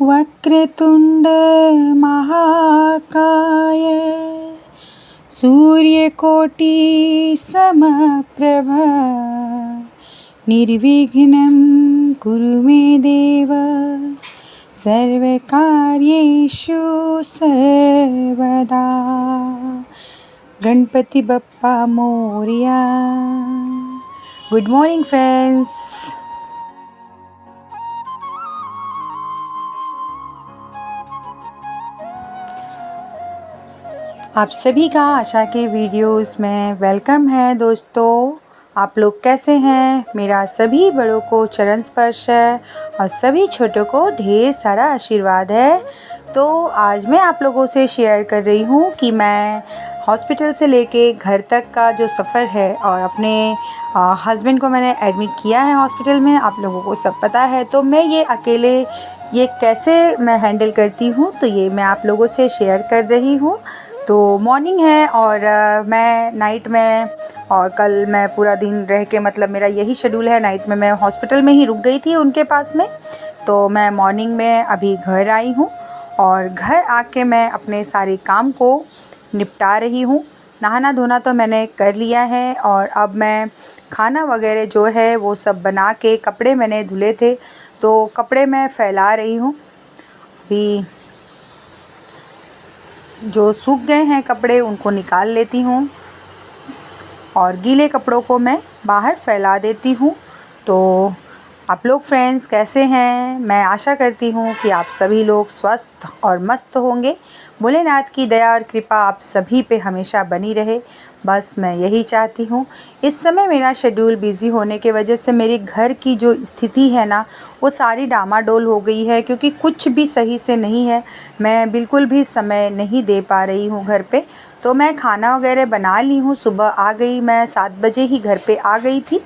वक्रतुंड महाकाय सूर्यकोटि समप्रभ निर्विघ्नं कुरु मे देव सर्वकार्येषु सर्वदा। Ganpati Bappa Morya. Good morning friends. आप सभी का आशा के वीडियोस में वेलकम है दोस्तों। आप लोग कैसे हैं? मेरा सभी बड़ों को चरण स्पर्श है और सभी छोटों को ढेर सारा आशीर्वाद है। तो आज मैं आप लोगों से शेयर कर रही हूँ कि मैं हॉस्पिटल से लेके घर तक का जो सफ़र है और अपने हस्बैंड को मैंने एडमिट किया है हॉस्पिटल में, आप लोगों को सब पता है। तो मैं ये अकेले ये कैसे मैं हैंडल करती हूँ, तो ये मैं आप लोगों से शेयर कर रही हूँ। तो मॉर्निंग है और मैं नाइट में, और कल मैं पूरा दिन रह के, मतलब मेरा यही शेड्यूल है, नाइट में मैं हॉस्पिटल में ही रुक गई थी उनके पास में। तो मैं मॉर्निंग में अभी घर आई हूँ और घर आके मैं अपने सारे काम को निपटा रही हूँ। नहाना धोना तो मैंने कर लिया है और अब मैं खाना वगैरह जो है वो सब बना के, कपड़े मैंने धुले थे तो कपड़े मैं फैला रही हूँ। अभी जो सूख गए हैं कपड़े उनको निकाल लेती हूँ और गीले कपड़ों को मैं बाहर फैला देती हूँ। तो आप लोग फ्रेंड्स कैसे हैं? मैं आशा करती हूँ कि आप सभी लोग स्वस्थ और मस्त होंगे। भोलेनाथ की दया और कृपा आप सभी पे हमेशा बनी रहे, बस मैं यही चाहती हूँ। इस समय मेरा शेड्यूल बिज़ी होने के वजह से मेरे घर की जो स्थिति है ना, वो सारी डामाडोल हो गई है, क्योंकि कुछ भी सही से नहीं है। मैं बिल्कुल भी समय नहीं दे पा रही हूँ घर पे। तो मैं खाना वगैरह बना ली हूँ, सुबह आ गई, मैं 7 बजे ही घर पे आ गई थी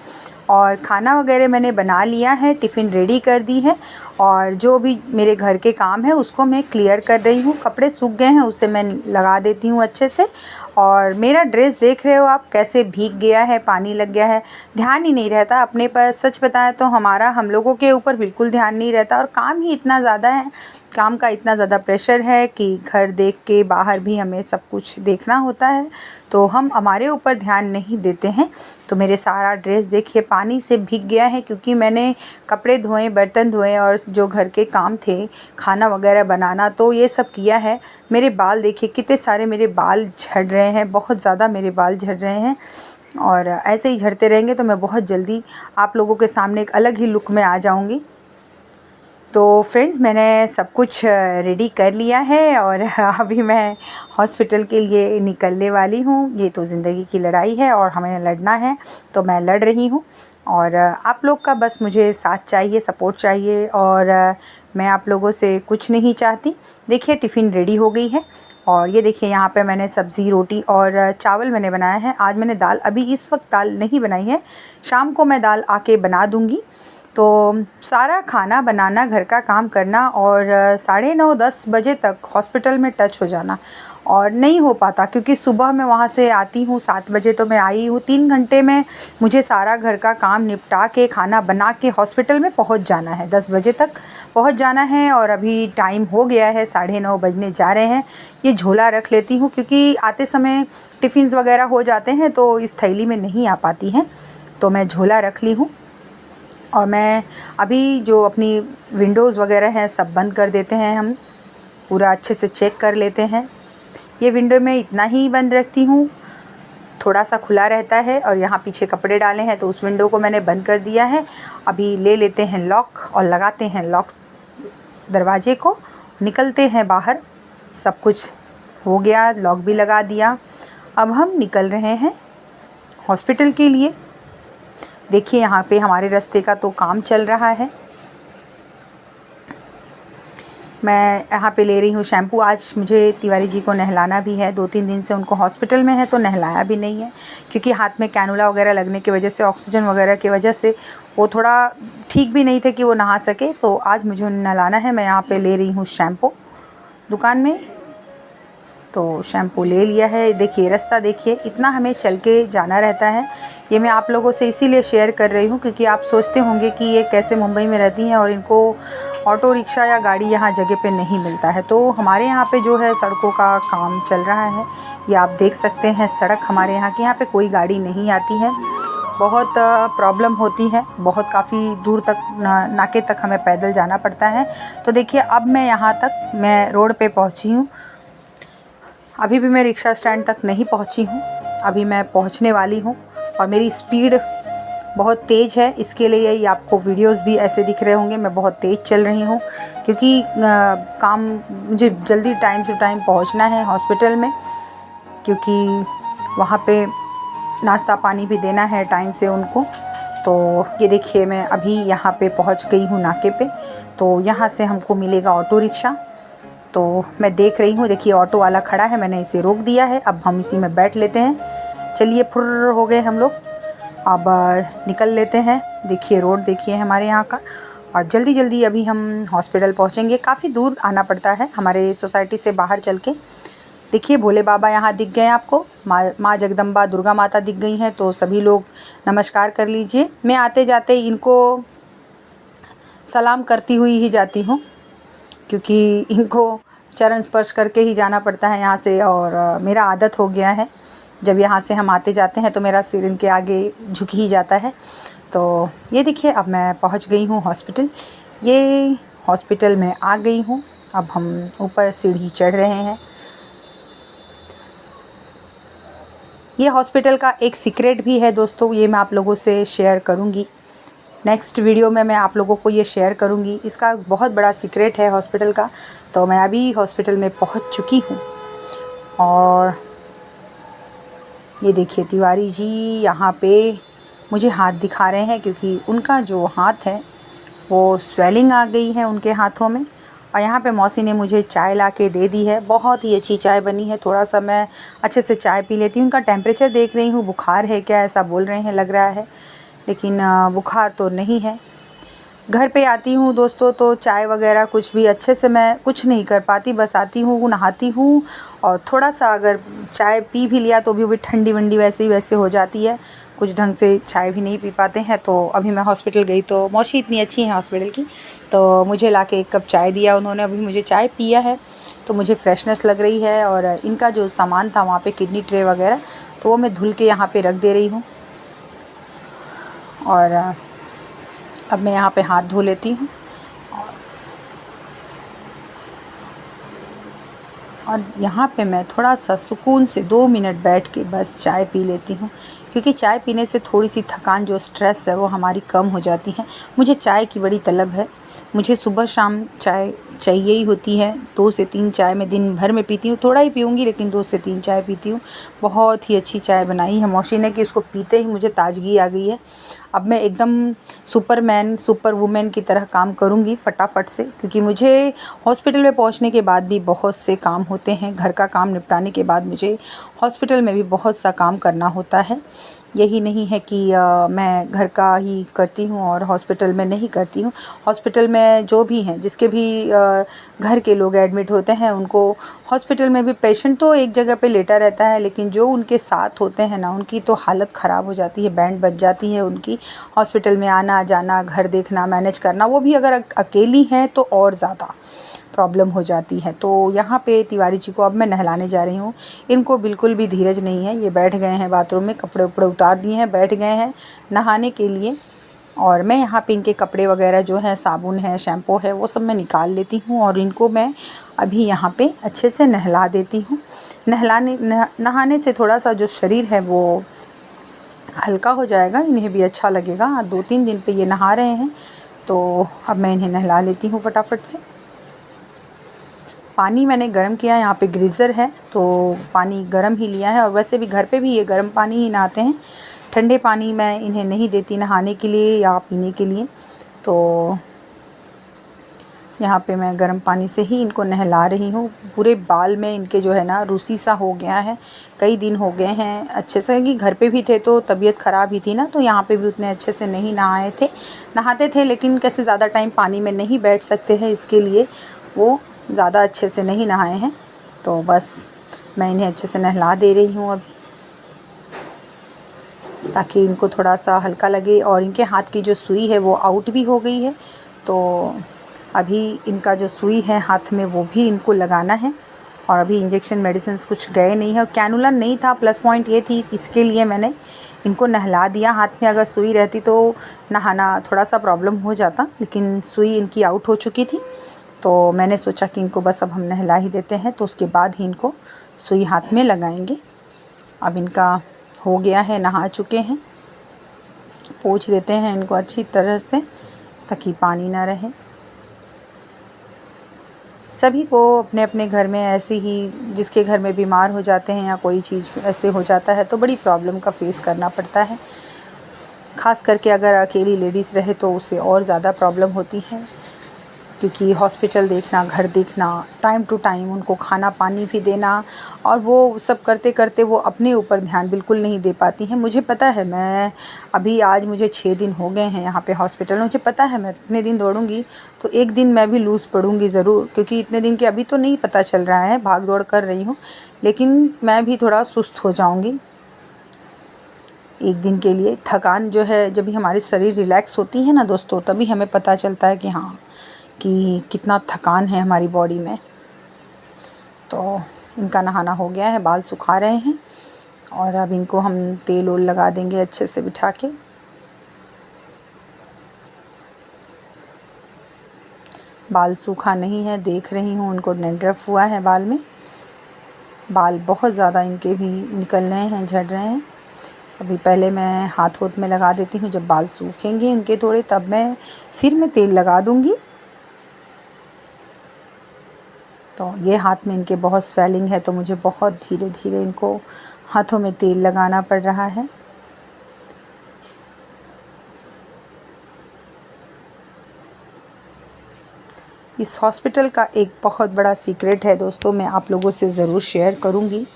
और खाना वगैरह मैंने बना लिया है, टिफ़िन रेडी कर दी है और जो भी मेरे घर के काम है उसको मैं क्लियर कर रही हूँ। कपड़े सूख गए हैं उसे मैं लगा देती हूँ अच्छे से। और मेरा ड्रेस देख रहे हो आप कैसे भीग गया है, पानी लग गया है। ध्यान ही नहीं रहता अपने पर, सच बताएं तो हम लोगों के ऊपर बिल्कुल ध्यान नहीं रहता और काम ही इतना ज़्यादा है, काम का इतना ज़्यादा प्रेशर है कि घर देख के बाहर भी हमें सब कुछ देखना होता है, तो हम हमारे ऊपर ध्यान नहीं देते हैं। तो मेरे सारा ड्रेस देखिए पानी से भीग गया है, क्योंकि मैंने कपड़े धोए, बर्तन धोए और जो घर के काम थे, खाना वगैरह बनाना, तो ये सब किया है। मेरे बाल देखिए कितने सारे मेरे बाल झड़ रहे हैं, बहुत ज़्यादा मेरे बाल झड़ रहे हैं और ऐसे ही झड़ते रहेंगे तो मैं बहुत जल्दी आप लोगों के सामने एक अलग ही लुक में आ जाऊंगी। तो फ्रेंड्स मैंने सब कुछ रेडी कर लिया है और अभी मैं हॉस्पिटल के लिए निकलने वाली हूँ। ये तो ज़िंदगी की लड़ाई है और हमें लड़ना है, तो मैं लड़ रही हूँ और आप लोग का बस मुझे साथ चाहिए, सपोर्ट चाहिए और मैं आप लोगों से कुछ नहीं चाहती। देखिए टिफ़िन रेडी हो गई है और ये देखिए यहाँ पे मैंने सब्ज़ी, रोटी और चावल मैंने बनाया है। आज मैंने दाल, अभी इस वक्त दाल नहीं बनाई है, शाम को मैं दाल आके बना दूँगी। तो सारा खाना बनाना, घर का काम करना और 9:30-10 बजे तक हॉस्पिटल में टच हो जाना और नहीं हो पाता, क्योंकि सुबह मैं वहाँ से आती हूँ 7 बजे, तो मैं आई हूँ 3 घंटे में मुझे सारा घर का काम निपटा के, खाना बना के हॉस्पिटल में पहुँच जाना है, 10 बजे तक पहुँच जाना है। और अभी टाइम हो गया है, 9:30 बजने जा रहे हैं। ये झोला रख लेती हूँ क्योंकि आते समय टिफ़िन्स वगैरह हो जाते हैं तो इस थैली में नहीं आ पाती हैं, तो मैं झोला रख ली हूँ। और मैं अभी जो अपनी विंडोज़ वगैरह हैं सब बंद कर देते हैं, हम पूरा अच्छे से चेक कर लेते हैं। ये विंडो मैं इतना ही बंद रखती हूँ, थोड़ा सा खुला रहता है और यहाँ पीछे कपड़े डाले हैं तो उस विंडो को मैंने बंद कर दिया है। अभी ले लेते हैं लॉक और लगाते हैं लॉक दरवाजे को, निकलते हैं बाहर। सब कुछ हो गया, लॉक भी लगा दिया। अब हम निकल रहे हैं हॉस्पिटल के लिए। देखिए यहाँ पे हमारे रास्ते का तो काम चल रहा है। मैं यहाँ पे ले रही हूँ शैम्पू। आज मुझे तिवारी जी को नहलाना भी है, 2-3 दिन से उनको हॉस्पिटल में है तो नहलाया भी नहीं है, क्योंकि हाथ में कैनुला वगैरह लगने की वजह से, ऑक्सीजन वगैरह की वजह से वो थोड़ा ठीक भी नहीं थे कि वो नहा सके। तो आज मुझे उन्हें नहलाना है। मैं यहाँ पे ले रही हूँ शैम्पू दुकान में। तो शैम्पू ले लिया है। देखिए रास्ता देखिए, इतना हमें चल के जाना रहता है। ये मैं आप लोगों से इसीलिए शेयर कर रही हूँ क्योंकि आप सोचते होंगे कि ये कैसे मुंबई में रहती हैं और इनको ऑटो रिक्शा या गाड़ी यहाँ जगह पे नहीं मिलता है। तो हमारे यहाँ पे जो है सड़कों का काम चल रहा है, ये आप देख सकते हैं। सड़क हमारे यहाँ पे कोई गाड़ी नहीं आती है, बहुत प्रॉब्लम होती है, बहुत काफ़ी दूर तक नाके तक हमें पैदल जाना पड़ता है। तो देखिए अब मैं यहाँ तक मैं रोड पे पहुँची हूँ। अभी भी मैं रिक्शा स्टैंड तक नहीं पहुँची हूँ, अभी मैं पहुँचने वाली हूँ और मेरी स्पीड बहुत तेज़ है। इसके लिए ये आपको वीडियोस भी ऐसे दिख रहे होंगे, मैं बहुत तेज़ चल रही हूँ क्योंकि काम मुझे जल्दी टाइम टू टाइम पहुँचना है हॉस्पिटल में, क्योंकि वहाँ पे नाश्ता पानी भी देना है टाइम से उनको। तो ये देखिए मैं अभी यहाँ पे पहुँच गई हूँ नाके पे। तो यहाँ से हमको मिलेगा ऑटो रिक्शा। तो मैं देख रही हूँ, देखिए ऑटो वाला खड़ा है, मैंने इसे रोक दिया है। अब हम इसी में बैठ लेते हैं। चलिए फुर्र हो गए हम लोग, अब निकल लेते हैं। देखिए रोड देखिए हमारे यहाँ का, और जल्दी जल्दी अभी हम हॉस्पिटल पहुँचेंगे। काफ़ी दूर आना पड़ता है हमारे सोसाइटी से बाहर चल के। देखिए भोले बाबा यहाँ दिख गए आपको, माँ जगदम्बा दुर्गा माता दिख गई हैं, तो सभी लोग नमस्कार कर लीजिए। मैं आते जाते इनको सलाम करती हुई ही जाती हूँ क्योंकि इनको चरण स्पर्श करके ही जाना पड़ता है यहाँ से, और मेरा आदत हो गया है। जब यहाँ से हम आते जाते हैं तो मेरा सिर इनके आगे झुक ही जाता है। तो ये देखिए अब मैं पहुँच गई हूँ हॉस्पिटल। ये हॉस्पिटल में आ गई हूँ। अब हम ऊपर सीढ़ी चढ़ रहे हैं। ये हॉस्पिटल का एक सीक्रेट भी है दोस्तों, ये मैं आप लोगों से शेयर करूँगी। नेक्स्ट वीडियो में मैं आप लोगों को ये शेयर करूँगी। इसका बहुत बड़ा सीक्रेट है हॉस्पिटल का। तो मैं अभी हॉस्पिटल में पहुँच चुकी हूँ और ये देखिए तिवारी जी यहाँ पे मुझे हाथ दिखा रहे हैं क्योंकि उनका जो हाथ है वो स्वेलिंग आ गई है उनके हाथों में। और यहाँ पे मौसी ने मुझे चाय ला के दे दी है, बहुत ही अच्छी चाय बनी है। थोड़ा सा मैं अच्छे से चाय पी लेती हूँ। उनका टेम्परेचर देख रही हूँ, बुखार है क्या ऐसा बोल रहे हैं, लग रहा है, लेकिन बुखार तो नहीं है। घर पे आती हूँ दोस्तों तो चाय वगैरह कुछ भी अच्छे से मैं कुछ नहीं कर पाती, बस आती हूँ नहाती हूँ और थोड़ा सा अगर चाय पी भी लिया तो भी ठंडी वंडी वैसे ही वैसे हो जाती है, कुछ ढंग से चाय भी नहीं पी पाते हैं। तो अभी मैं हॉस्पिटल गई तो मौसी इतनी अच्छी है हॉस्पिटल की, तो मुझे लाके एक कप चाय दिया उन्होंने। अभी मुझे चाय पिया है तो मुझे फ्रेशनेस लग रही है। और इनका जो सामान था वहाँ पे किडनी ट्रे वगैरह, तो वो मैं धुल के यहाँ पे रख दे रही हूँ। और अब मैं यहाँ पे हाथ धो लेती हूँ और यहाँ पे मैं थोड़ा सा सुकून से 2 मिनट बैठ के बस चाय पी लेती हूँ, क्योंकि चाय पीने से थोड़ी सी थकान जो स्ट्रेस है वो हमारी कम हो जाती है। मुझे चाय की बड़ी तलब है, मुझे सुबह शाम चाय चाहिए ही होती है। 2 से 3 चाय मैं दिन भर में पीती हूँ, थोड़ा ही पीऊँगी लेकिन 2 से 3 चाय पीती हूँ। बहुत ही अच्छी चाय बनाई है मौसी ने कि उसको पीते ही मुझे ताजगी आ गई है। अब मैं एकदम सुपरमैन सुपर वुमेन की तरह काम करूँगी फटाफट से, क्योंकि मुझे हॉस्पिटल में पहुँचने के बाद भी बहुत से काम होते हैं। घर का काम निपटाने के बाद मुझे हॉस्पिटल में भी बहुत सा काम करना होता है। यही नहीं है कि मैं घर का ही करती हूँ और हॉस्पिटल में नहीं करती हूँ। हॉस्पिटल में जो भी हैं, जिसके भी घर के लोग एडमिट होते हैं, उनको हॉस्पिटल में भी पेशेंट तो एक जगह पे लेटा रहता है, लेकिन जो उनके साथ होते हैं ना, उनकी तो हालत ख़राब हो जाती है, बैंड बज जाती है उनकी। हॉस्पिटल में आना जाना, घर देखना, मैनेज करना, वो भी अगर अकेली हैं तो और ज़्यादा प्रॉब्लम हो जाती है। तो यहाँ पे तिवारी जी को अब मैं नहलाने जा रही हूँ। इनको बिल्कुल भी धीरज नहीं है, ये बैठ गए हैं बाथरूम में, कपड़े उपड़े उतार दिए हैं, बैठ गए हैं नहाने के लिए। और मैं यहाँ पे इनके कपड़े वगैरह जो है, साबुन है, शैम्पू है, वो सब मैं निकाल लेती हूँ और इनको मैं अभी यहाँ पे अच्छे से नहला देती हूँ। नहाने से थोड़ा सा जो शरीर है वो हल्का हो जाएगा, इन्हें भी अच्छा लगेगा। 2-3 दिन पे ये नहा रहे हैं, तो अब मैं इन्हें नहला लेती हूँ फटाफट से। पानी मैंने गर्म किया, यहाँ पे ग्रीज़र है तो पानी गर्म ही लिया है। और वैसे भी घर पे भी ये गर्म पानी ही नहाते हैं, ठंडे पानी मैं इन्हें नहीं देती नहाने के लिए या पीने के लिए। तो यहाँ पे मैं गर्म पानी से ही इनको नहला रही हूँ। पूरे बाल में इनके जो है ना रूसी सा हो गया है, कई दिन हो गए हैं अच्छे से, कि घर पे भी थे तो तबीयत ख़राब ही थी ना, तो यहाँ पे भी उतने अच्छे से नहीं नहाते थे, लेकिन कैसे ज़्यादा टाइम पानी में नहीं बैठ सकते हैं, इसके लिए वो ज़्यादा अच्छे से नहीं नहाए हैं। तो बस मैं इन्हें अच्छे से नहला दे रही हूँ अभी, ताकि इनको थोड़ा सा हल्का लगे। और इनके हाथ की जो सुई है वो आउट भी हो गई है, तो अभी इनका जो सुई है हाथ में वो भी इनको लगाना है। और अभी इंजेक्शन मेडिसिन्स कुछ गए नहीं है और कैनुला नहीं था, प्लस पॉइंट ये थी, इसके लिए मैंने इनको नहला दिया। हाथ में अगर सुई रहती तो नहाना थोड़ा सा प्रॉब्लम हो जाता, लेकिन सुई इनकी आउट हो चुकी थी, तो मैंने सोचा कि इनको बस अब हम नहला ही देते हैं, तो उसके बाद ही इनको सुई हाथ में लगाएंगे। अब इनका हो गया है, नहा चुके हैं। पोंछ देते हैं इनको अच्छी तरह से ताकि पानी ना रहे। सभी को अपने अपने घर में ऐसे ही, जिसके घर में बीमार हो जाते हैं या कोई चीज़ ऐसे हो जाता है तो बड़ी प्रॉब्लम का फेस करना पड़ता है। ख़ास करके अगर अकेली लेडीज़ रहे तो उसे और ज़्यादा प्रॉब्लम होती है, क्योंकि हॉस्पिटल देखना, घर देखना, टाइम टू टाइम उनको खाना पानी भी देना, और वो सब करते करते वो अपने ऊपर ध्यान बिल्कुल नहीं दे पाती हैं। मुझे पता है, मैं अभी आज मुझे 6 दिन हो गए हैं यहाँ पे हॉस्पिटल में। मुझे पता है मैं इतने दिन दौड़ूंगी तो एक दिन मैं भी लूज़ पड़ूंगी ज़रूर, क्योंकि इतने दिन के अभी तो नहीं पता चल रहा है, भाग दौड़ कर रही हूँ, लेकिन मैं भी थोड़ा सुस्त हो जाऊँगी एक दिन के लिए। थकान जो है, जब भी हमारी शरीर रिलैक्स होती है ना दोस्तों, तभी हमें पता चलता है कि हाँ, कि कितना थकान है हमारी बॉडी में। तो इनका नहाना हो गया है, बाल सुखा रहे हैं और अब इनको हम तेल ओल लगा देंगे अच्छे से बिठा के। बाल सूखा नहीं है, देख रही हूँ उनको डैंड्रफ हुआ है बाल में। बाल बहुत ज़्यादा इनके भी निकल रहे हैं, झड़ रहे हैं। अभी पहले मैं हाथ में लगा देती हूँ, जब बाल सूखेंगे इनके थोड़े तब मैं सिर में तेल लगा दूँगी। तो ये हाथ में इनके बहुत स्वेलिंग है, तो मुझे बहुत धीरे धीरे इनको हाथों में तेल लगाना पड़ रहा है। इस हॉस्पिटल का एक बहुत बड़ा सीक्रेट है दोस्तों, मैं आप लोगों से ज़रूर शेयर करूँगी।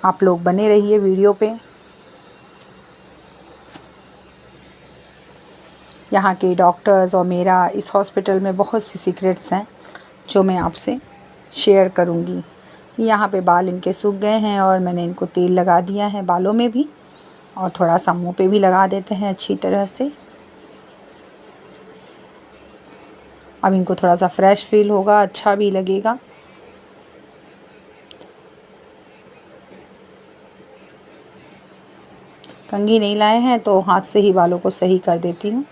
आप लोग बने रहिए वीडियो पे। यहाँ के डॉक्टर्स और मेरा इस हॉस्पिटल में बहुत सी सीक्रेट्स हैं जो मैं आपसे शेयर करूँगी। यहाँ पे बाल इनके सूख गए हैं और मैंने इनको तेल लगा दिया है बालों में भी, और थोड़ा सा मुँह पे भी लगा देते हैं अच्छी तरह से। अब इनको थोड़ा सा फ्रेश फील होगा, अच्छा भी लगेगा। कंघी नहीं लाए हैं तो हाथ से ही बालों को सही कर देती हूँ।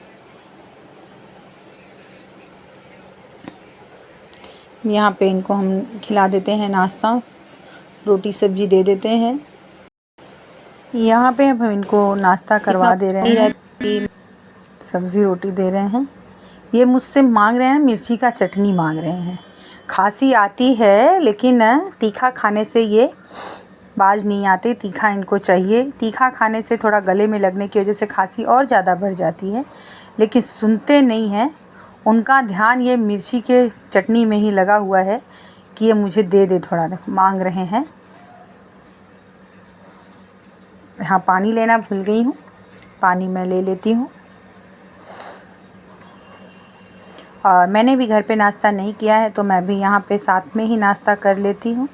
यहाँ पे इनको हम खिला देते हैं नाश्ता, रोटी सब्जी दे देते हैं। यहाँ पे अब हम इनको नाश्ता करवा दे रहे हैं, सब्ज़ी रोटी दे रहे हैं। ये मुझसे मांग रहे हैं, मिर्ची का चटनी मांग रहे हैं। खांसी आती है लेकिन तीखा खाने से ये बाज नहीं आते, तीखा इनको चाहिए। तीखा खाने से थोड़ा गले में लगने की वजह से खांसी और ज़्यादा बढ़ जाती है, लेकिन सुनते नहीं हैं। उनका ध्यान ये मिर्ची के चटनी में ही लगा हुआ है कि ये मुझे दे दे, थोड़ा मांग रहे हैं। हाँ, पानी लेना भूल गई हूँ, पानी मैं ले लेती हूँ। और मैंने भी घर पे नाश्ता नहीं किया है तो मैं भी यहाँ पे साथ में ही नाश्ता कर लेती हूँ।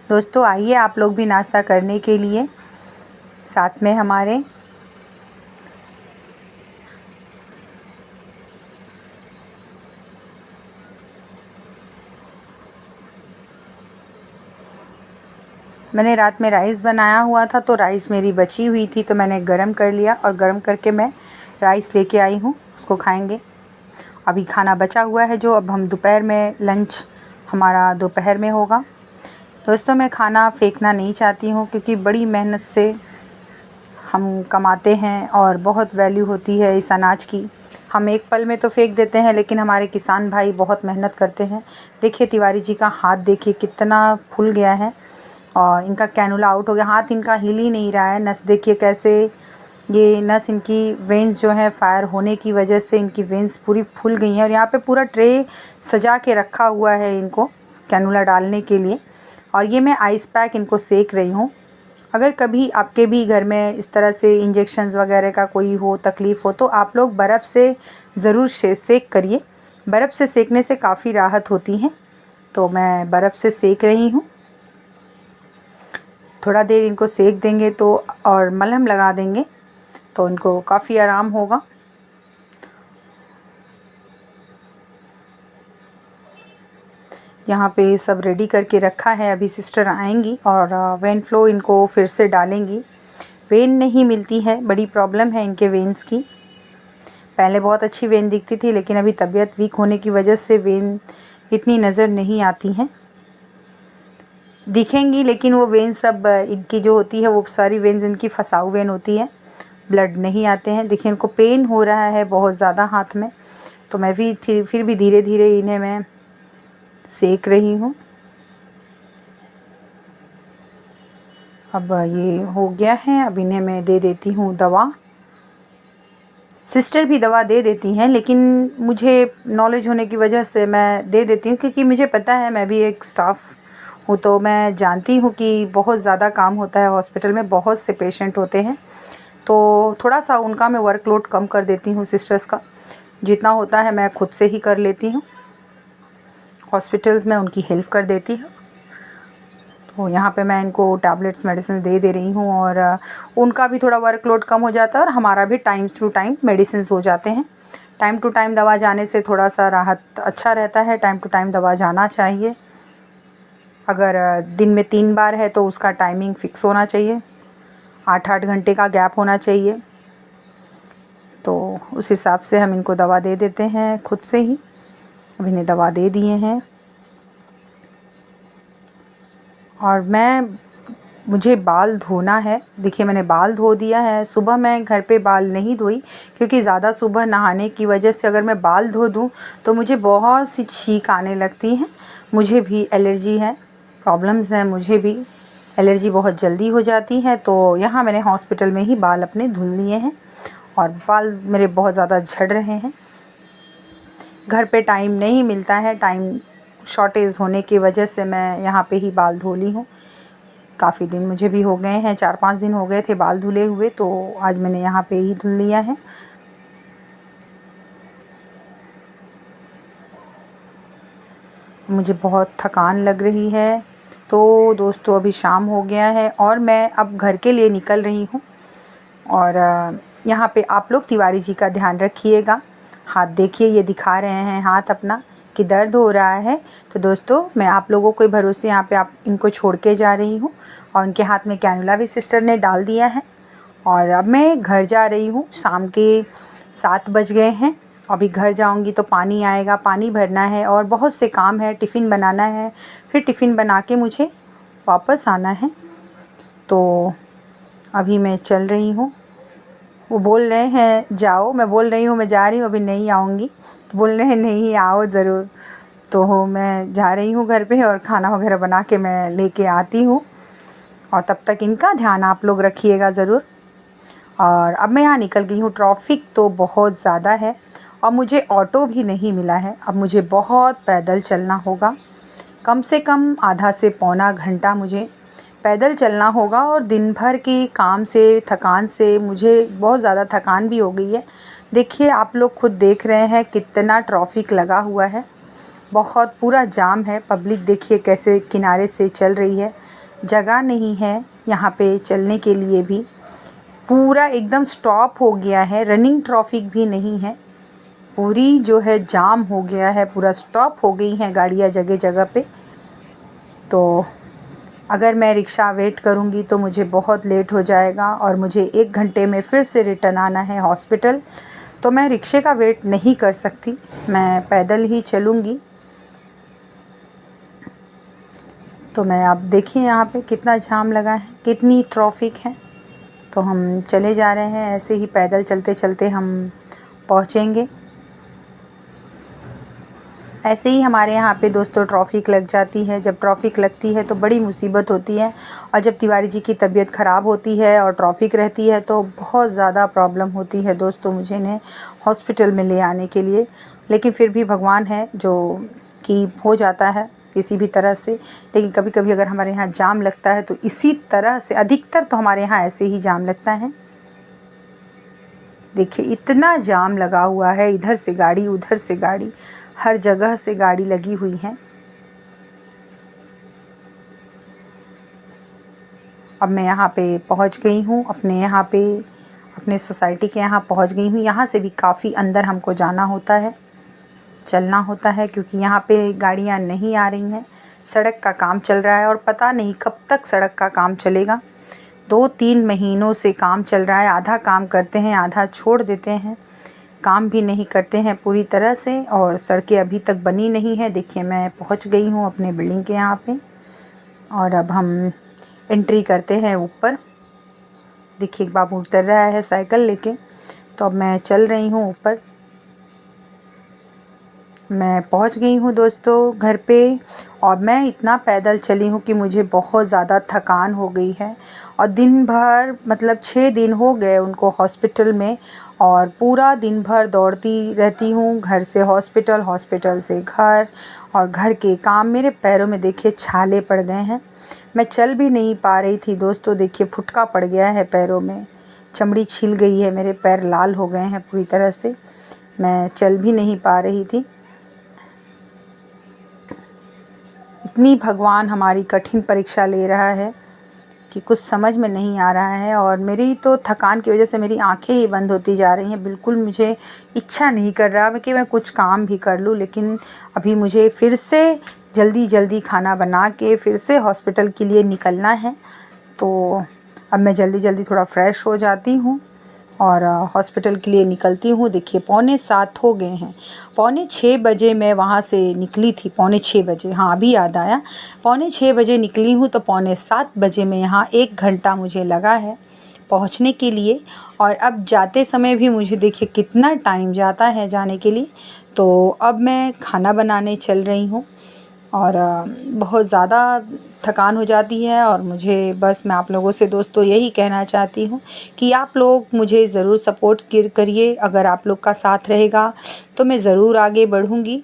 दोस्तों आइए आप लोग भी नाश्ता करने के लिए साथ में हमारे। मैंने रात में राइस बनाया हुआ था, तो राइस मेरी बची हुई थी तो मैंने गरम कर लिया और गरम करके मैं राइस लेके आई हूँ, उसको खाएंगे। अभी खाना बचा हुआ है जो अब हम दोपहर में लंच हमारा दोपहर में होगा। दोस्तों मैं खाना फेंकना नहीं चाहती हूँ, क्योंकि बड़ी मेहनत से हम कमाते हैं और बहुत वैल्यू होती है इस अनाज की। हम एक पल में तो फेंक देते हैं, लेकिन हमारे किसान भाई बहुत मेहनत करते हैं। देखिए तिवारी जी का हाथ देखिए कितना फूल गया है और इनका कैनुला आउट हो गया, हाथ इनका हिल ही नहीं रहा है। नस देखिए कैसे, ये नस इनकी वेंस जो है फायर होने की वजह से इनकी वेंस पूरी फूल गई हैं। और यहाँ पे पूरा ट्रे सजा के रखा हुआ है इनको कैनुला डालने के लिए। और ये मैं आइस पैक इनको सेक रही हूँ। अगर कभी आपके भी घर में इस तरह से इंजेक्शंस वगैरह का कोई हो तकलीफ़ हो तो आप लोग बर्फ़ से ज़रूर सेक करिए। बर्फ़ से सेकने से काफ़ी राहत होती है। तो मैं बर्फ़ से सेक रही हूँ। थोड़ा देर इनको सेक देंगे तो और मलहम लगा देंगे तो इनको काफ़ी आराम होगा। यहाँ पे सब रेडी करके रखा है। अभी सिस्टर आएंगी और वेन फ्लो इनको फिर से डालेंगी। वेन नहीं मिलती है, बड़ी प्रॉब्लम है इनके वेन्स की। पहले बहुत अच्छी वेन दिखती थी लेकिन अभी तबीयत वीक होने की वजह से वेन इतनी नज़र नहीं आती हैं। दिखेंगी लेकिन वो वेन सब इनकी जो होती है वो सारी वेन्स इनकी फसाऊ वेन होती है, ब्लड नहीं आते हैं। देखिए इनको पेन हो रहा है बहुत ज़्यादा हाथ में, तो मैं भी फिर भी धीरे धीरे इन्हें मैं सेक रही हूँ। अब ये हो गया है। अब इन्हें मैं दे देती हूँ दवा। सिस्टर भी दवा दे देती हैं लेकिन मुझे नॉलेज होने की वजह से मैं दे देती हूँ, क्योंकि मुझे पता है मैं भी एक स्टाफ हूँ तो मैं जानती हूँ कि बहुत ज़्यादा काम होता है हॉस्पिटल में, बहुत से पेशेंट होते हैं। तो थोड़ा सा उनका मैं वर्कलोड कम कर देती हूँ सिस्टर्स का। जितना होता है मैं खुद से ही कर लेती हूँ, हॉस्पिटल्स में उनकी हेल्प कर देती हूँ। तो यहाँ पे मैं इनको टैबलेट्स मेडिसिन दे रही हूँ और उनका भी थोड़ा वर्कलोड कम हो जाता है और हमारा भी टाइम टू टाइम मेडिसिन हो जाते हैं। टाइम टू टाइम दवा जाने से थोड़ा सा राहत अच्छा रहता है। टाइम टू टाइम दवा जाना चाहिए। अगर दिन में 3 बार है तो उसका टाइमिंग फ़िक्स होना चाहिए, 8-8 घंटे का गैप होना चाहिए। तो उस हिसाब से हम इनको दवा दे देते हैं खुद से ही। अब इन्हें दवा दे दिए हैं और मुझे बाल धोना है। देखिए मैंने बाल धो दिया है। सुबह मैं घर पे बाल नहीं धोई क्योंकि ज़्यादा सुबह नहाने की वजह से अगर मैं बाल धो दूँ तो मुझे बहुत सी छींक आने लगती है। मुझे भी एलर्जी है, प्रॉब्लम्स हैं, मुझे भी एलर्जी बहुत जल्दी हो जाती है। तो यहाँ मैंने हॉस्पिटल में ही बाल अपने धुल लिए हैं और बाल मेरे बहुत ज़्यादा झड़ रहे हैं। घर पे टाइम नहीं मिलता है, टाइम शॉर्टेज होने की वजह से मैं यहाँ पे ही बाल धो ली हूँ। काफ़ी दिन मुझे भी हो गए हैं, 4-5 दिन हो गए थे बाल धुले हुए, तो आज मैंने यहाँ पे ही धुल लिया है। मुझे बहुत थकान लग रही है। तो दोस्तों अभी शाम हो गया है और मैं अब घर के लिए निकल रही हूँ। और यहाँ पे आप लोग तिवारी जी का ध्यान रखिएगा। हाथ देखिए, ये दिखा रहे हैं हाथ अपना कि दर्द हो रहा है। तो दोस्तों मैं आप लोगों के भरोसे यहाँ पे आप इनको छोड़ के जा रही हूँ और उनके हाथ में कैनुला भी सिस्टर ने डाल दिया है। और अब मैं घर जा रही हूँ। शाम के 7 बज गए हैं। अभी घर जाऊँगी तो पानी आएगा, पानी भरना है और बहुत से काम है, टिफ़िन बनाना है, फिर टिफ़िन बना के मुझे वापस आना है। तो अभी मैं चल रही हूँ। वो बोल रहे हैं जाओ, मैं बोल रही हूँ मैं जा रही हूँ, अभी नहीं आऊँगी। तो बोल रहे हैं नहीं आओ ज़रूर। तो मैं जा रही हूँ घर पे और खाना वगैरह बना के मैं लेके आती हूँ और तब तक इनका ध्यान आप लोग रखिएगा ज़रूर। और अब मैं यहाँ निकल गई हूँ। ट्रैफिक तो बहुत ज़्यादा है और मुझे ऑटो भी नहीं मिला है। अब मुझे बहुत पैदल चलना होगा, कम से कम आधा से पौना घंटा मुझे पैदल चलना होगा। और दिन भर की काम से थकान से मुझे बहुत ज़्यादा थकान भी हो गई है। देखिए आप लोग खुद देख रहे हैं कितना ट्रैफिक लगा हुआ है, बहुत पूरा जाम है। पब्लिक देखिए कैसे किनारे से चल रही है, जगह नहीं है यहाँ पे चलने के लिए भी। पूरा एकदम स्टॉप हो गया है, रनिंग ट्रैफिक भी नहीं है, पूरी जो है जाम हो गया है, पूरा स्टॉप हो गई हैं गाड़ियाँ जगह जगह पे। तो अगर मैं रिक्शा वेट करूँगी तो मुझे बहुत लेट हो जाएगा और मुझे 1 घंटे में फिर से रिटर्न आना है हॉस्पिटल। तो मैं रिक्शे का वेट नहीं कर सकती, मैं पैदल ही चलूँगी। तो मैं आप देखिए यहाँ पे कितना जाम लगा है, कितनी ट्रैफिक है। तो हम चले जा रहे हैं, ऐसे ही पैदल चलते चलते हम पहुँचेंगे। ऐसे ही हमारे यहाँ पे दोस्तों ट्रैफिक लग जाती है। जब ट्रैफिक लगती है तो बड़ी मुसीबत होती है और जब तिवारी जी की तबीयत ख़राब होती है और ट्रैफिक रहती है तो बहुत ज़्यादा प्रॉब्लम होती है दोस्तों मुझे इन्हें हॉस्पिटल में ले आने के लिए। लेकिन फिर भी भगवान है जो कि हो जाता है, किसी भी तरह से, लेकिन कभी कभी अगर हमारे यहाँ जाम लगता है तो इसी तरह से, अधिकतर तो हमारे यहाँ ऐसे ही जाम लगता है। देखिए इतना जाम लगा हुआ है, इधर से गाड़ी उधर से गाड़ी, हर जगह से गाड़ी लगी हुई है। अब मैं यहाँ पे पहुँच गई हूँ, अपने सोसाइटी के यहाँ पहुँच गई हूँ। यहाँ से भी काफ़ी अंदर हमको जाना होता है, चलना होता है, क्योंकि यहाँ पे गाड़ियाँ नहीं आ रही हैं। सड़क का काम चल रहा है और पता नहीं कब तक सड़क का काम चलेगा। 2-3 महीनों से काम चल रहा है। आधा काम करते हैं, आधा छोड़ देते हैं, काम भी नहीं करते हैं पूरी तरह से, और सड़कें अभी तक बनी नहीं हैं। देखिए मैं पहुँच गई हूँ अपने बिल्डिंग के यहाँ पे, और अब हम एंट्री करते हैं ऊपर। देखिए एक बाबू उतर रहा है साइकिल लेके, तो अब मैं चल रही हूँ ऊपर। मैं पहुँच गई हूँ दोस्तों घर पे, और मैं इतना पैदल चली हूँ कि मुझे बहुत ज़्यादा थकान हो गई है। और दिन भर, मतलब 6 दिन हो गए उनको हॉस्पिटल में, और पूरा दिन भर दौड़ती रहती हूँ, घर से हॉस्पिटल, हॉस्पिटल से घर, और घर के काम। मेरे पैरों में देखिए छाले पड़ गए हैं, मैं चल भी नहीं पा रही थी दोस्तों। देखिए फुटका पड़ गया है पैरों में, चमड़ी छिल गई है, मेरे पैर लाल हो गए हैं पूरी तरह से, मैं चल भी नहीं पा रही थी। इतनी भगवान हमारी कठिन परीक्षा ले रहा है कि कुछ समझ में नहीं आ रहा है। और मेरी तो थकान की वजह से मेरी आंखें ही बंद होती जा रही हैं। बिल्कुल मुझे इच्छा नहीं कर रहा कि मैं कुछ काम भी कर लूँ, लेकिन अभी मुझे फिर से जल्दी जल्दी खाना बना के फिर से हॉस्पिटल के लिए निकलना है। तो अब मैं जल्दी जल्दी थोड़ा फ्रेश हो जाती हूँ और हॉस्पिटल के लिए निकलती हूँ। देखिए 6:45 हो गए हैं, 6:45 बजे मैं वहाँ से निकली थी, 6:45 बजे, हाँ अभी याद आया, 6:45 बजे निकली हूँ, तो 6:45 बजे में यहाँ 1 घंटा मुझे लगा है पहुँचने के लिए। और अब जाते समय भी मुझे देखिए कितना टाइम जाता है जाने के लिए। तो अब मैं खाना बनाने चल रही हूँ, और बहुत ज़्यादा थकान हो जाती है। और मुझे बस, मैं आप लोगों से दोस्तों यही कहना चाहती हूँ कि आप लोग मुझे ज़रूर सपोर्ट करिए। अगर आप लोग का साथ रहेगा तो मैं ज़रूर आगे बढ़ूँगी।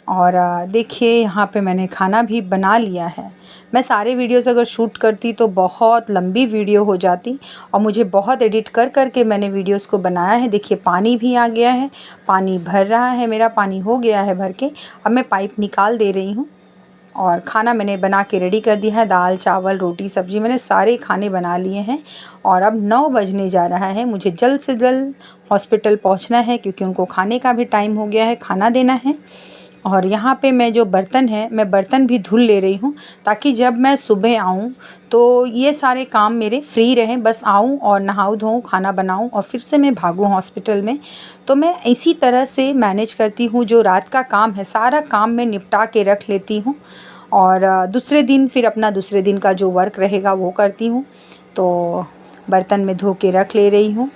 और देखिए यहाँ पे मैंने खाना भी बना लिया है। मैं सारे वीडियोस अगर शूट करती तो बहुत लंबी वीडियो हो जाती, और मुझे बहुत एडिट कर कर के मैंने वीडियोस को बनाया है। देखिए पानी भी आ गया है, पानी भर रहा है, मेरा पानी हो गया है भर के। अब मैं पाइप निकाल दे रही हूँ, और खाना मैंने बना के रेडी कर दिया है। दाल चावल रोटी सब्ज़ी मैंने सारे खाने बना लिए हैं। और अब 9 बजने जा रहा है, मुझे जल्द से जल्द हॉस्पिटल पहुंचना है, क्योंकि उनको खाने का भी टाइम हो गया है, खाना देना है। और यहाँ पे मैं जो बर्तन है, मैं बर्तन भी धुल ले रही हूँ, ताकि जब मैं सुबह आऊँ तो ये सारे काम मेरे फ्री रहें। बस आऊँ और नहाऊँ धोऊँ, खाना बनाऊँ और फिर से मैं भागूँ हॉस्पिटल में। तो मैं इसी तरह से मैनेज करती हूँ। जो रात का काम है सारा काम मैं निपटा के रख लेती हूँ, और दूसरे दिन फिर अपना दूसरे दिन का जो वर्क रहेगा वो करती हूँ। तो बर्तन में धो के रख ले रही हूँ।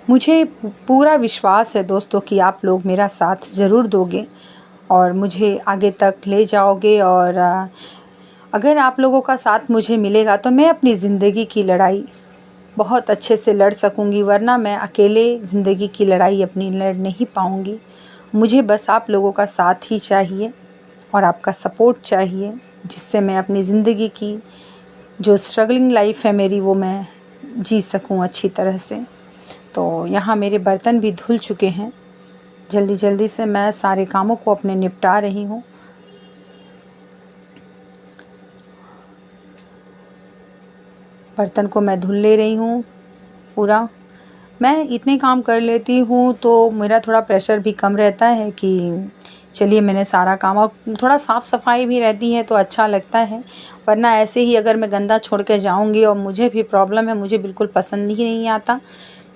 मुझे पूरा विश्वास है दोस्तों कि आप लोग मेरा साथ ज़रूर दोगे और मुझे आगे तक ले जाओगे। और अगर आप लोगों का साथ मुझे मिलेगा तो मैं अपनी ज़िंदगी की लड़ाई बहुत अच्छे से लड़ सकूंगी, वरना मैं अकेले ज़िंदगी की लड़ाई अपनी लड़ नहीं पाऊंगी। मुझे बस आप लोगों का साथ ही चाहिए और आपका सपोर्ट चाहिए, जिससे मैं अपनी ज़िंदगी की जो स्ट्रगलिंग लाइफ है मेरी, वो मैं जी सकूं अच्छी तरह से। तो यहाँ मेरे बर्तन भी धुल चुके हैं। जल्दी जल्दी से मैं सारे कामों को अपने निपटा रही हूँ। बर्तन को मैं धुल ले रही हूँ पूरा। मैं इतने काम कर लेती हूँ तो मेरा थोड़ा प्रेशर भी कम रहता है कि चलिए मैंने सारा काम, और थोड़ा साफ़ सफाई भी रहती है तो अच्छा लगता है। वरना ऐसे ही अगर मैं गंदा छोड़ के जाऊँगी, और मुझे भी प्रॉब्लम है, मुझे बिल्कुल पसंद ही नहीं आता।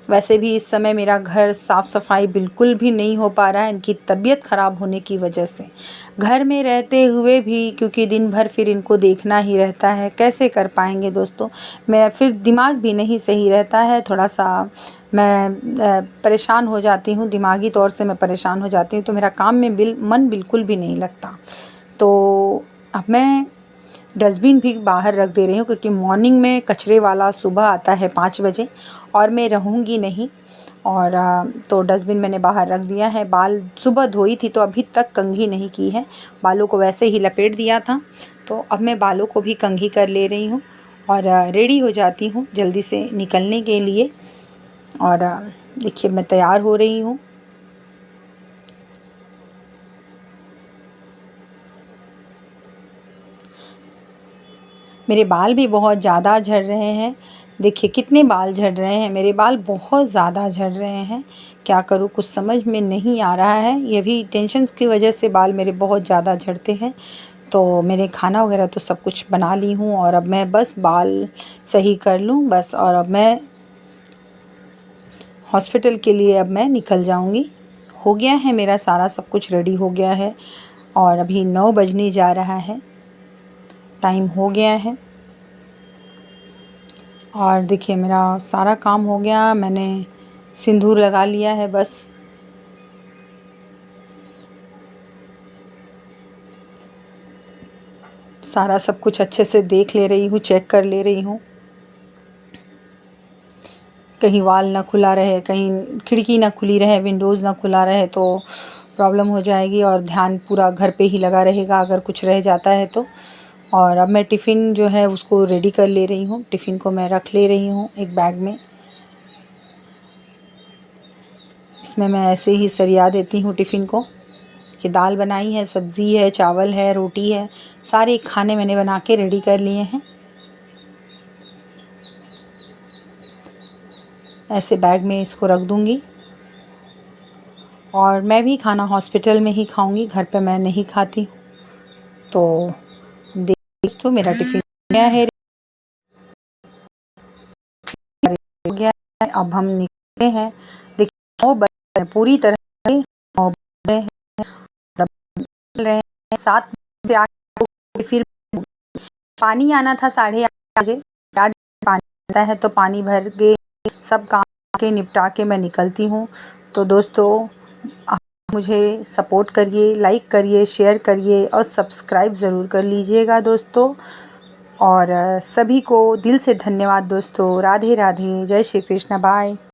वैसे भी इस समय मेरा घर साफ़ सफाई बिल्कुल भी नहीं हो पा रहा है, इनकी तबीयत ख़राब होने की वजह से। घर में रहते हुए भी, क्योंकि दिन भर फिर इनको देखना ही रहता है, कैसे कर पाएंगे दोस्तों। मेरा फिर दिमाग भी नहीं सही रहता है, थोड़ा सा मैं परेशान हो जाती हूँ, दिमागी तौर से मैं परेशान हो जाती हूँ। तो मेरा काम में मन बिल्कुल भी नहीं लगता। तो अब मैं डस्टबिन भी बाहर रख दे रही हूँ, क्योंकि मॉर्निंग में कचरे वाला सुबह आता है 5 बजे और मैं रहूँगी नहीं। और तो डस्टबिन मैंने बाहर रख दिया है। बाल सुबह धोई थी तो अभी तक कंघी नहीं की है, बालों को वैसे ही लपेट दिया था। तो अब मैं बालों को भी कंघी कर ले रही हूँ और रेडी हो जाती हूँ जल्दी से निकलने के लिए। और देखिए मैं तैयार हो रही हूँ। मेरे बाल भी बहुत ज़्यादा झड़ रहे हैं। देखिए कितने बाल झड़ रहे हैं, मेरे बाल बहुत ज़्यादा झड़ रहे हैं। क्या करूँ, कुछ समझ में नहीं आ रहा है। ये भी टेंशन की वजह से बाल मेरे बहुत ज़्यादा झड़ते हैं। तो मैंने खाना वगैरह तो सब कुछ बना ली हूँ और अब मैं बस बाल सही कर लूँ बस, और अब मैं हॉस्पिटल के लिए अब मैं निकल जाऊँगी। हो गया है मेरा सारा सब कुछ रेडी हो गया है और अभी 9 बजने जा रहा है, टाइम हो गया है। और देखिए मेरा सारा काम हो गया, मैंने सिंदूर लगा लिया है बस। सारा सब कुछ अच्छे से देख ले रही हूँ, चेक कर ले रही हूँ, कहीं वाल ना खुला रहे, कहीं खिड़की ना खुली रहे, विंडोज़ ना खुला रहे तो प्रॉब्लम हो जाएगी और ध्यान पूरा घर पे ही लगा रहेगा अगर कुछ रह जाता है तो। और अब मैं टिफ़िन जो है उसको रेडी कर ले रही हूँ। टिफ़िन को मैं रख ले रही हूँ एक बैग में। इसमें मैं ऐसे ही सरिया देती हूँ टिफ़िन को कि दाल बनाई है, सब्ज़ी है, चावल है, रोटी है, सारे खाने मैंने बना के रेडी कर लिए हैं। ऐसे बैग में इसको रख दूँगी और मैं भी खाना हॉस्पिटल में ही खाऊँगी, घर पे मैं नहीं खाती हूँ। तो दोस्तों मेरा टिफ़िन गया है, हो गया है, अब हम निकलते हैं। देखिए 9 बजे हैं, पूरी तरह से 9 बजे हैं, अब निकल रहे हैं। 7 से 8 फिर पानी आना था 8:30 बजे, 8 पानी आता है तो पानी भर के सब काम के निपटा के मैं निकलती हूँ। तो दोस्तों आप मुझे सपोर्ट करिए, लाइक करिए, शेयर करिए और सब्सक्राइब ज़रूर कर लीजिएगा दोस्तों। और सभी को दिल से धन्यवाद दोस्तों। राधे राधे, जय श्री कृष्ण, बाय।